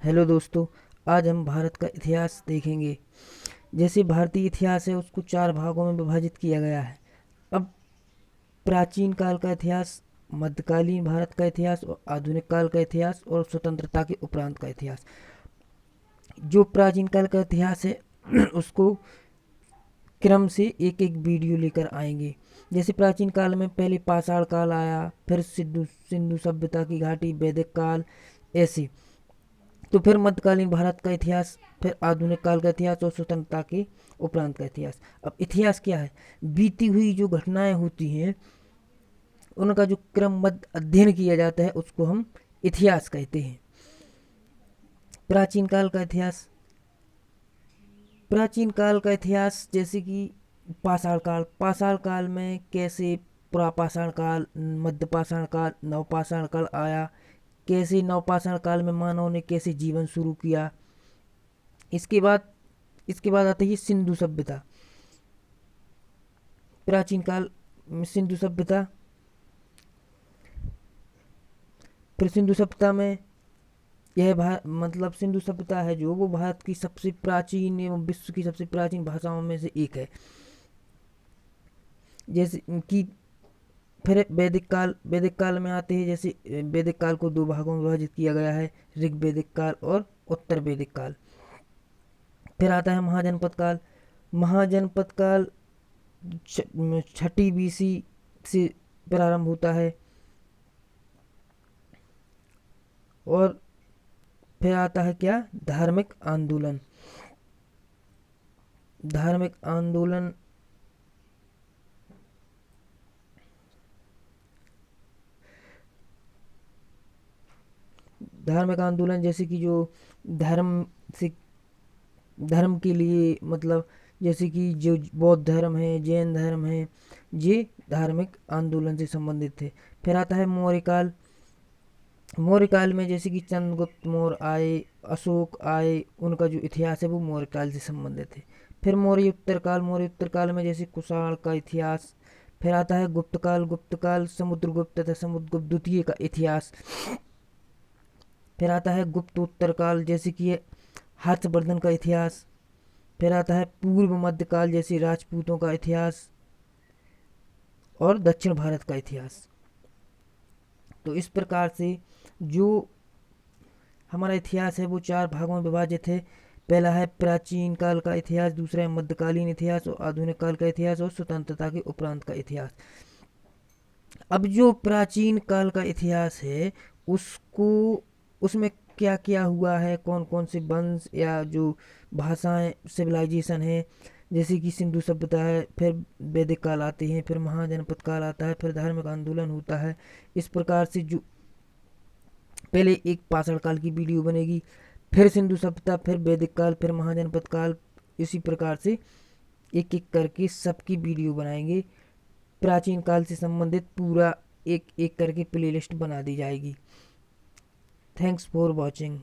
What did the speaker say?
Hello दोस्तों, आज हम भारत का इतिहास देखेंगे। जैसे भारतीय इतिहास है उसको चार भागों में विभाजित किया गया है। अब प्राचीन काल का इतिहास, मध्यकालीन भारत का इतिहास और आधुनिक काल का इतिहास और स्वतंत्रता के उपरांत का इतिहास। जो प्राचीन काल का इतिहास है उसको क्रम से एक एक वीडियो लेकर आएंगे। जैसे प्राचीन काल में पहले पाषाण काल आया, फिर सिंधु सिंधु सभ्यता की घाटी, वैदिक काल, ऐसे। तो फिर मध्यकालीन भारत का इतिहास, फिर आधुनिक काल का इतिहास और स्वतंत्रता के उपरांत का इतिहास। अब इतिहास क्या है? बीती हुई जो घटनाएं होती हैं उनका जो क्रमबद्ध अध्ययन किया जाता है उसको हम इतिहास कहते हैं। प्राचीन काल का इतिहास, प्राचीन काल का इतिहास जैसे कि पाषाण काल में कैसे पुरापाषाण काल, मध्यपाषाण काल, नवपाषाण काल आया, कैसे नवपाषाण काल में मानव ने कैसे जीवन शुरू किया। इसके बाद इसके बाद आती है सिंधु सभ्यता। प्राचीन काल में सिंधु सभ्यता, फिर सिंधु सभ्यता में मतलब सिंधु सभ्यता है जो वो भारत की सबसे प्राचीन एवं विश्व की सबसे प्राचीन भाषाओं में से एक है। जैसे कि फिर वैदिक काल में आते हैं। जैसे वैदिक काल को दो भागों में विभाजित किया गया है, ऋग वैदिक काल और उत्तर वैदिक काल। फिर आता है महाजनपद काल। महाजनपद काल छठी बीसी से प्रारंभ होता है। और फिर आता है क्या? धार्मिक आंदोलन। धार्मिक आंदोलन धार्मिक आंदोलन जैसे कि जो धर्म से धर्म के लिए, मतलब जैसे कि जो बौद्ध धर्म है, जैन धर्म है, ये धार्मिक आंदोलन से संबंधित थे। फिर आता है मौर्य काल। मौर्य काल में जैसे कि चंद्रगुप्त मौर्य आए, अशोक आए, उनका जो इतिहास है वो मौर्य काल से संबंधित है। फिर मौर्य उत्तर काल में जैसे कुषाण का इतिहास। फिर आता है गुप्त काल समुद्रगुप्त तथा समुद्रगुप्त द्वितीय का इतिहास। फिर आता है गुप्तोत्तर काल जैसे कि हर्षवर्धन का इतिहास। फिर आता है पूर्व मध्यकाल जैसे राजपूतों का इतिहास और दक्षिण भारत का इतिहास। तो इस प्रकार से जो हमारा इतिहास है वो चार भागों में विभाजित है। पहला है प्राचीन काल का इतिहास, दूसरा है मध्यकालीन इतिहास और आधुनिक काल का इतिहास और स्वतंत्रता के उपरांत का इतिहास। अब जो प्राचीन काल का इतिहास है उसको उसमें क्या क्या हुआ है, कौन कौन से वंश या जो भाषाएं, सिविलाइजेशन है, जैसे कि सिंधु सभ्यता है, फिर वैदिक काल आते हैं, फिर महाजनपद काल आता है, फिर धार्मिक आंदोलन होता है। इस प्रकार से जो पहले एक पाषाण काल की वीडियो बनेगी, फिर सिंधु सभ्यता, फिर वैदिक काल, फिर महाजनपद काल। इसी प्रकार से एक एक करके सबकी वीडियो बनाएंगे। प्राचीन काल से संबंधित पूरा एक एक करके प्लेलिस्ट बना दी जाएगी। Thanks for watching.